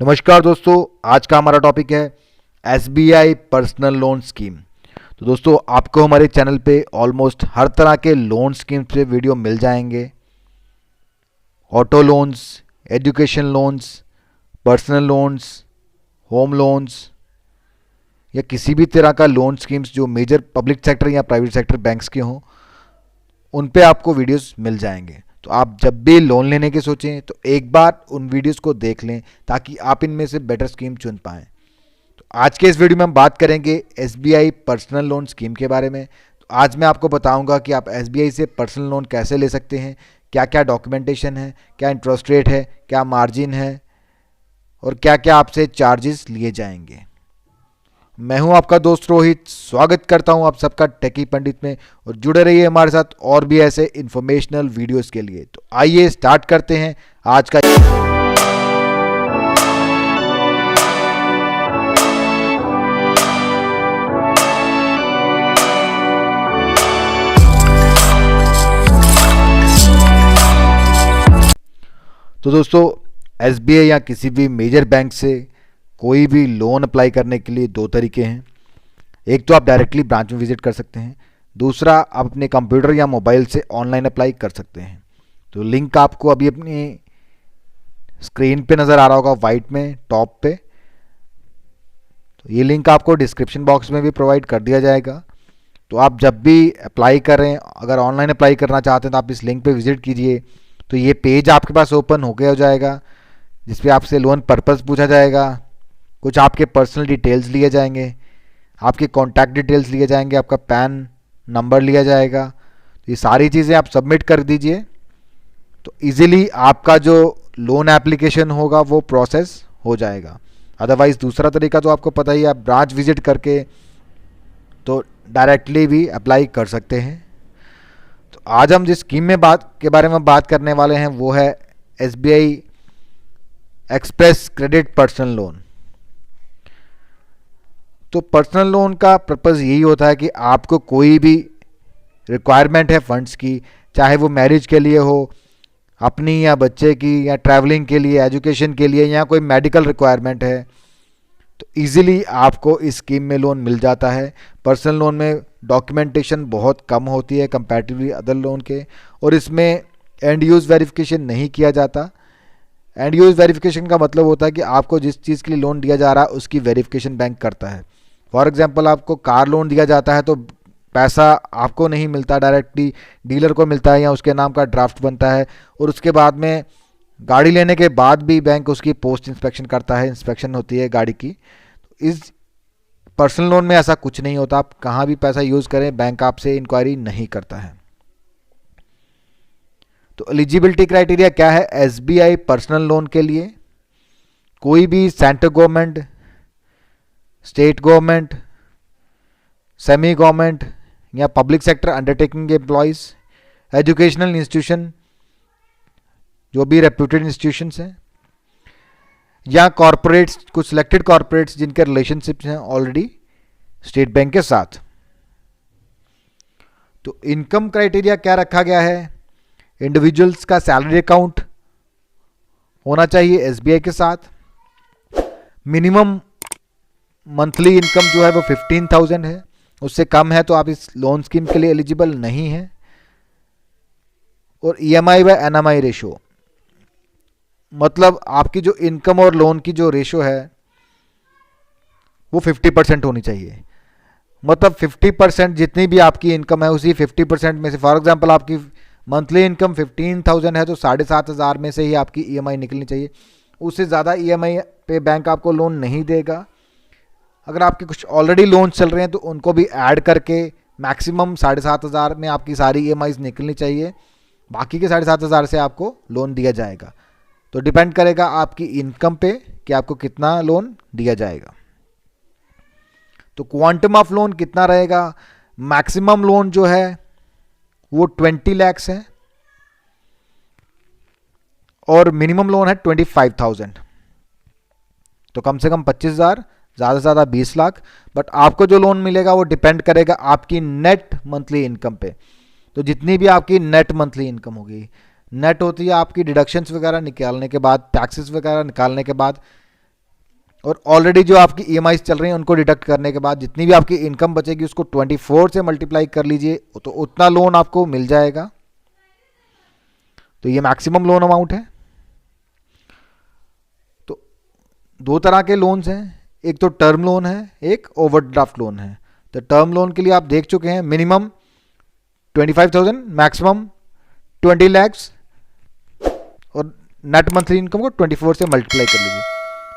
नमस्कार दोस्तों, आज का हमारा टॉपिक है एसबीआई पर्सनल लोन स्कीम। तो दोस्तों, आपको हमारे चैनल पे ऑलमोस्ट हर तरह के लोन स्कीम पे वीडियो मिल जाएंगे। Auto loans, education loans, personal loans, home loans या किसी भी तरह का लोन स्कीम्स जो मेजर पब्लिक सेक्टर या प्राइवेट सेक्टर बैंक्स के हों, उन पे आपको वीडियोस मिल जाएंगे। तो आप जब भी लोन लेने की सोचें तो एक बार उन वीडियोस को देख लें ताकि आप इनमें से बेटर स्कीम चुन पाएँ। तो आज के इस वीडियो में हम बात करेंगे एसबीआई पर्सनल लोन स्कीम के बारे में। तो आज मैं आपको बताऊंगा कि आप एसबीआई से पर्सनल लोन कैसे ले सकते हैं, क्या क्या डॉक्यूमेंटेशन है, क्या इंटरेस्ट रेट है, क्या मार्जिन है और क्या क्या आपसे चार्जेस लिए जाएंगे। मैं हूं आपका दोस्त रोहित, स्वागत करता हूं आप सबका टेकी पंडित में और जुड़े रहिए हमारे साथ और भी ऐसे इंफॉर्मेशनल वीडियोस के लिए। तो आइए स्टार्ट करते हैं आज का। तो दोस्तों, एसबीआई या किसी भी मेजर बैंक से कोई भी लोन अप्लाई करने के लिए दो तरीके हैं। एक तो आप डायरेक्टली ब्रांच में विजिट कर सकते हैं, दूसरा आप अपने कंप्यूटर या मोबाइल से ऑनलाइन अप्लाई कर सकते हैं। तो लिंक आपको अभी अपनी स्क्रीन पे नज़र आ रहा होगा वाइट में टॉप पे। तो ये लिंक आपको डिस्क्रिप्शन बॉक्स में भी प्रोवाइड कर दिया जाएगा। तो आप जब भी अप्लाई करें, अगर ऑनलाइन अप्लाई करना चाहते हैं तो आप इस लिंक पे विजिट कीजिए। तो ये पेज आपके पास ओपन हो गया हो जाएगा जिस पे आपसे लोन पर्पस पूछा जाएगा, कुछ आपके पर्सनल डिटेल्स लिए जाएंगे, आपके कॉन्टैक्ट डिटेल्स लिए जाएंगे, आपका पैन नंबर लिया जाएगा। तो ये सारी चीज़ें आप सबमिट कर दीजिए तो इजीली आपका जो लोन एप्लीकेशन होगा वो प्रोसेस हो जाएगा। अदरवाइज़ दूसरा तरीका तो आपको पता ही है, आप ब्रांच विजिट करके तो डायरेक्टली भी अप्लाई कर सकते हैं। तो आज हम जिस स्कीम में के बारे में बात करने वाले हैं वो है SBI express credit personal loan. तो पर्सनल लोन का पर्पज़ यही होता है कि आपको कोई भी रिक्वायरमेंट है फंड्स की, चाहे वो मैरिज के लिए हो, अपनी या बच्चे की, या ट्रैवलिंग के लिए, एजुकेशन के लिए, या कोई मेडिकल रिक्वायरमेंट है, तो इजीली आपको इस स्कीम में लोन मिल जाता है। पर्सनल लोन में डॉक्यूमेंटेशन बहुत कम होती है कंपैरेटिवली अदर लोन के, और इसमें एंड यूज़ वेरिफिकेशन नहीं किया जाता। एंड यूज़ वेरिफिकेशन का मतलब होता है कि आपको जिस चीज़ के लिए लोन दिया जा रहा है उसकी वेरिफिकेशन बैंक करता है। फॉर एग्जांपल, आपको कार लोन दिया जाता है तो पैसा आपको नहीं मिलता, डायरेक्टली डीलर को मिलता है या उसके नाम का ड्राफ्ट बनता है, और उसके बाद में गाड़ी लेने के बाद भी बैंक उसकी पोस्ट इंस्पेक्शन करता है, इंस्पेक्शन होती है गाड़ी की। तो इस पर्सनल लोन में ऐसा कुछ नहीं होता, आप कहाँ भी पैसा यूज़ करें बैंक आपसे इंक्वायरी नहीं करता है। तो एलिजिबिलिटी क्राइटेरिया क्या है एसबीआई पर्सनल लोन के लिए? कोई भी central government, state government, semi government या पब्लिक सेक्टर अंडरटेकिंग के एम्प्लॉयज़, एजुकेशनल इंस्टीट्यूशन जो भी रेप्यूटेड इंस्टीट्यूशंस हैं, या कॉरपोरेट्स, कुछ सिलेक्टेड कॉरपोरेट्स जिनके रिलेशनशिप्स हैं ऑलरेडी स्टेट बैंक के साथ। तो इनकम क्राइटेरिया क्या रखा गया है? इंडिविजुअल्स का सैलरी अकाउंट होना चाहिए एसबीआई के साथ। मिनिमम मंथली इनकम जो है वो 15,000 है, उससे कम है तो आप इस लोन स्कीम के लिए एलिजिबल नहीं है। और ईएमआई बाय एनएमआई रेशो, मतलब आपकी जो इनकम और लोन की जो रेशो है वो 50% होनी चाहिए। मतलब 50% जितनी भी आपकी इनकम है उसी 50% में से, फॉर एग्जांपल आपकी मंथली इनकम 15,000 है तो 7,500 में से ही आपकी ईएमआई निकलनी चाहिए। उससे ज़्यादा ईएमआई पे बैंक आपको लोन नहीं देगा। अगर आपके कुछ ऑलरेडी लोन चल रहे हैं तो उनको भी ऐड करके मैक्सिमम 7,500 में आपकी सारी ईएमआईज निकलनी चाहिए, बाकी के 7,500 से आपको लोन दिया जाएगा। तो डिपेंड करेगा आपकी इनकम पे कि आपको कितना लोन दिया जाएगा। तो क्वांटम ऑफ लोन कितना रहेगा? मैक्सिमम लोन जो है वो 20 लाख है और मिनिमम लोन है 25,000। तो कम से कम 25,000, ज़्यादा से ज़्यादा 20 लाख। बट आपको जो लोन मिलेगा वो डिपेंड करेगा आपकी नेट मंथली इनकम पे। तो जितनी भी आपकी नेट मंथली इनकम होगी, नेट होती है आपकी डिडक्शंस वगैरह निकालने के बाद, टैक्सेस वगैरह निकालने के बाद और ऑलरेडी जो आपकी ईएमआई चल रही हैं उनको डिडक्ट करने के बाद जितनी भी आपकी इनकम बचेगी उसको 24 से मल्टीप्लाई कर लीजिए तो उतना लोन आपको मिल जाएगा। तो ये मैक्सिमम लोन अमाउंट है। तो दो तरह के लोन्स हैं, एक तो टर्म लोन है, एक ओवरड्राफ्ट लोन है। तो टर्म लोन के लिए आप देख चुके हैं, मिनिमम 25,000, मैक्सिमम 20 lakhs और नेट मंथली इनकम को 24 से मल्टीप्लाई कर लीजिए।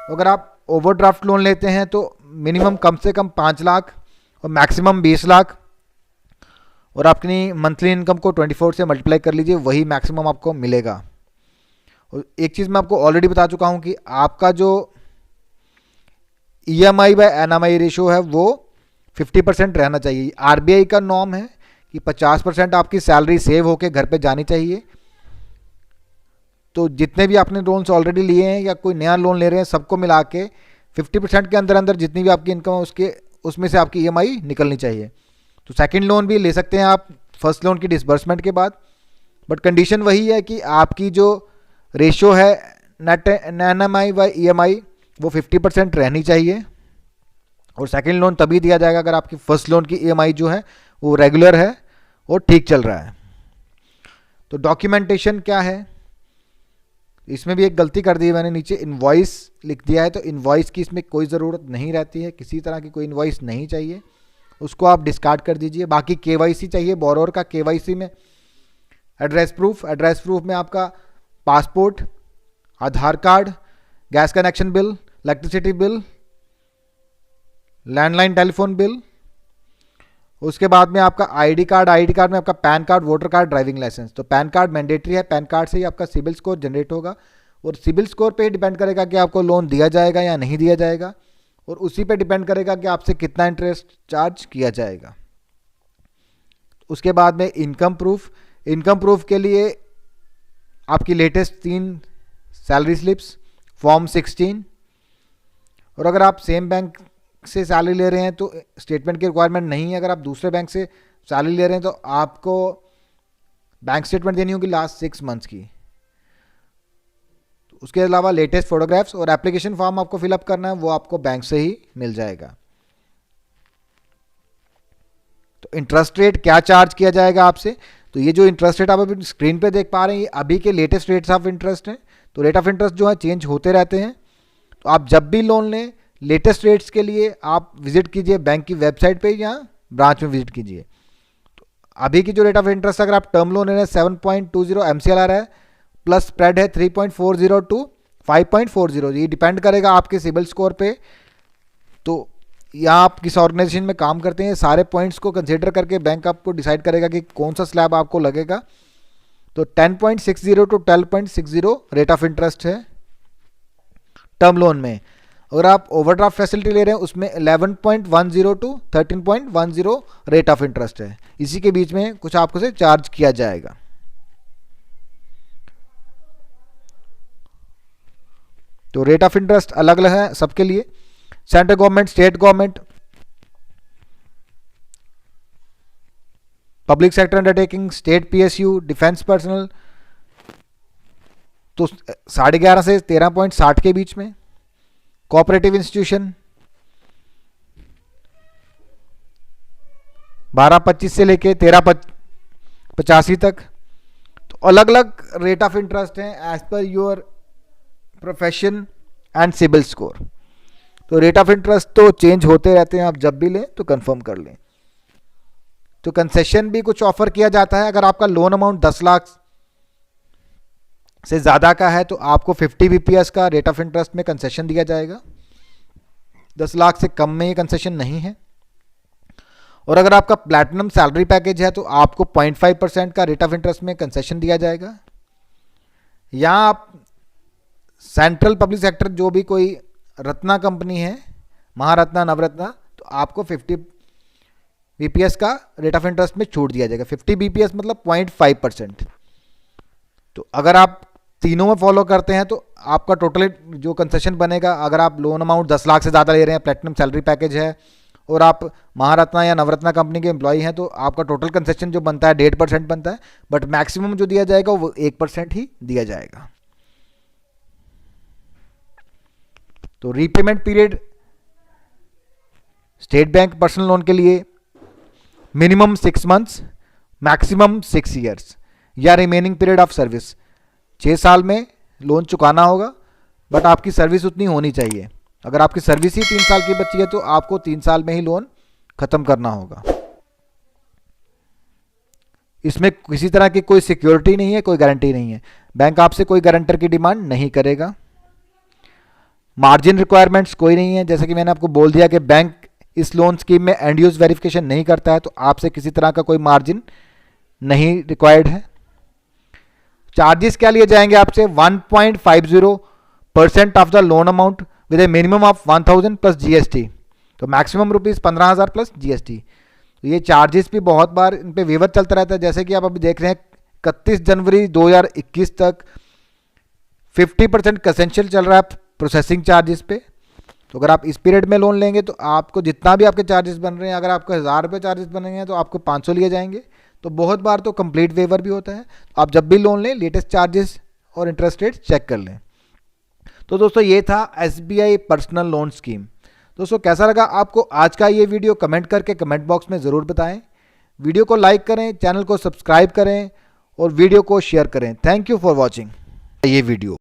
अगर आप ओवरड्राफ्ट लोन लेते हैं तो मिनिमम कम से कम 5 लाख और मैक्सिमम 20 लाख और अपनी मंथली इनकम को 24 से मल्टीप्लाई कर लीजिए, वही मैक्सिमम आपको मिलेगा। और एक चीज़ मैं आपको ऑलरेडी बता चुका हूँ कि आपका जो EMI बाय NMI रेशो है वो 50% रहना चाहिए। RBI का नॉर्म है कि 50% आपकी सैलरी सेव होके घर पे जानी चाहिए। तो जितने भी आपने लोन्स ऑलरेडी लिए हैं या कोई नया लोन ले रहे हैं, सबको मिला के 50% के अंदर अंदर जितनी भी आपकी इनकम है उसमें से आपकी EMI निकलनी चाहिए। तो सेकंड लोन भी ले सकते हैं आप फर्स्ट लोन की डिसबर्समेंट के बाद, बट कंडीशन वही है कि आपकी जो रेशो है नेट NMI बाय EMI वो 50% रहनी चाहिए। और सेकंड लोन तभी दिया जाएगा अगर आपकी फर्स्ट लोन की EMI जो है वो रेगुलर है और ठीक चल रहा है। तो डॉक्यूमेंटेशन क्या है, इसमें भी एक गलती कर दी है मैंने, नीचे इनवॉइस लिख दिया है। तो इनवॉइस की इसमें कोई ज़रूरत नहीं रहती है, किसी तरह की कोई इनवॉइस नहीं चाहिए, उसको आप डिस्कार्ड कर दीजिए। बाकी KYC चाहिए, बोरोवर का KYC में एड्रेस प्रूफ में आपका passport, Aadhaar card, gas connection bill, electricity bill, landline telephone bill, उसके बाद में आपका आईडी कार्ड में आपका PAN card, voter card, driving licence. तो पैन कार्ड मैंडेटरी है, पैन कार्ड से ही आपका सिबिल स्कोर जनरेट होगा और सिबिल स्कोर पे डिपेंड करेगा कि आपको लोन दिया जाएगा या नहीं दिया जाएगा, और उसी पे डिपेंड करेगा कि आपसे कितना इंटरेस्ट चार्ज किया जाएगा। उसके बाद में इनकम प्रूफ के लिए आपकी लेटेस्ट 3 सैलरी स्लिप्स, फॉर्म 16, और अगर आप सेम बैंक से सैलरी ले रहे हैं तो स्टेटमेंट की रिक्वायरमेंट नहीं है। अगर आप दूसरे बैंक से सैलरी ले रहे हैं तो आपको बैंक स्टेटमेंट देनी होगी लास्ट 6 मंथ्स की। उसके अलावा लेटेस्ट फोटोग्राफ्स और एप्लीकेशन फॉर्म आपको फिलअप करना है, वो आपको बैंक से ही मिल जाएगा। तो इंटरेस्ट रेट क्या चार्ज किया जाएगा आपसे, तो ये जो इंटरेस्ट रेट आप अभी स्क्रीन पे देख पा रहे हैं ये अभी के लेटेस्ट रेट्स ऑफ इंटरेस्ट हैं। तो रेट ऑफ इंटरेस्ट जो है चेंज होते रहते हैं। तो आप जब भी लोन लें लेटेस्ट रेट्स के लिए आप विजिट कीजिए बैंक की वेबसाइट पे या ब्रांच में विजिट कीजिए। तो अभी की जो रेट ऑफ इंटरेस्ट अगर आप टर्म लोन ले रहे हैं 7.20 MCLR है, प्लस स्प्रेड है 3.40 टू 5.40। ये डिपेंड करेगा आपके सिबिल स्कोर पे। तो यहाँ आप किस ऑर्गेनाइजेशन में काम करते हैं, सारे पॉइंट्स को कंसिडर करके बैंक आपको डिसाइड करेगा कि कौन सा स्लैब आपको लगेगा। तो 10.60 टू 12.60 रेट ऑफ इंटरेस्ट है टर्म लोन में। अगर आप ओवरड्राफ्ट फैसिलिटी ले रहे हैं उसमें 11.10 टू 13.10 रेट ऑफ इंटरेस्ट है। इसी के बीच में कुछ आपको से चार्ज किया जाएगा। तो रेट ऑफ इंटरेस्ट अलग अलग है सबके लिए। Central government, state government, public sector undertaking, state PSU, defence personnel तो 11.5 से 13.60 के बीच में। कोऑपरेटिव इंस्टीट्यूशन 12.25 से लेके 13.85 तक। तो अलग अलग रेट ऑफ इंटरेस्ट हैं as per your profession and CIBIL score. तो रेट ऑफ इंटरेस्ट तो चेंज होते रहते हैं, आप जब भी लें तो कंफर्म कर लें। तो कंसेशन भी कुछ ऑफर किया जाता है। अगर आपका लोन अमाउंट 10 लाख से ज़्यादा का है तो आपको 50 BPS का रेट ऑफ इंटरेस्ट में कंसेशन दिया जाएगा। 10 लाख से कम में ये कंसेशन नहीं है। और अगर आपका प्लैटिनम सैलरी पैकेज है तो आपको 0.5% का रेट ऑफ इंटरेस्ट में कंसेशन दिया जाएगा। या आप सेंट्रल पब्लिक सेक्टर जो भी कोई रत्ना कंपनी है, महारत्ना, नवरत्ना, तो आपको 50 BPS का रेट ऑफ इंटरेस्ट में छूट दिया जाएगा। 50 BPS मतलब 0.5%। तो अगर आप तीनों में फॉलो करते हैं तो आपका टोटल जो कंसेशन बनेगा, अगर आप लोन अमाउंट 10 लाख से ज़्यादा ले रहे हैं, प्लैटिनम सैलरी पैकेज है और आप महारत्ना या नवरत्ना कंपनी के एम्प्लॉय हैं, तो आपका टोटल कंसेशन जो बनता है 1.5% बनता है, बट मैक्सिमम जो दिया जाएगा वो 1% ही दिया जाएगा। तो repayment period state bank personal loan के लिए मिनिमम 6 मंथ्स, मैक्सिमम 6 ईयर्स, या रिमेनिंग पीरियड ऑफ सर्विस 6 साल में लोन चुकाना होगा, बट आपकी सर्विस उतनी होनी चाहिए। अगर आपकी सर्विस ही 3 साल की बची है तो आपको 3 साल में ही लोन खत्म करना होगा। इसमें किसी तरह की कोई सिक्योरिटी नहीं है, कोई गारंटी नहीं है, बैंक आपसे कोई गारंटर की डिमांड नहीं करेगा। मार्जिन रिक्वायरमेंट्स कोई नहीं है, जैसे कि मैंने आपको बोल दिया कि बैंक इस लोन स्कीम में एंड यूज वेरिफिकेशन नहीं करता है, तो आपसे किसी तरह का कोई मार्जिन नहीं रिक्वायर्ड है। चार्जेस क्या लिए जाएंगे आपसे? 1.50% of the loan amount with A minimum of 1000 plus GST, तो मैक्सिमम रुपीज 15,000 प्लस जीएसटी। तो ये चार्जेस भी बहुत बार इन पे वेवर चलता रहता है, जैसे कि आप अभी देख रहे हैं 31 जनवरी 2021 तक 50% कंसेशन चल रहा है प्रोसेसिंग चार्जेस पे। तो अगर आप इस पीरियड में लोन लेंगे तो आपको जितना भी आपके चार्जेस बन रहे हैं, अगर आपको 1000 रुपये चार्जेस बन रहे हैं तो आपको 500 लिए जाएंगे। तो बहुत बार तो कंप्लीट वेवर भी होता है। आप जब भी लोन लें लेटेस्ट चार्जेस और इंटरेस्ट रेट चेक कर लें। तो दोस्तों ये था एसबीआई पर्सनल लोन स्कीम। दोस्तों कैसा लगा आपको आज का ये वीडियो? कमेंट करके कमेंट बॉक्स में ज़रूर बताएं। वीडियो को लाइक करें, चैनल को सब्सक्राइब करें और वीडियो को शेयर करें। थैंक यू फॉर वॉचिंग ये वीडियो।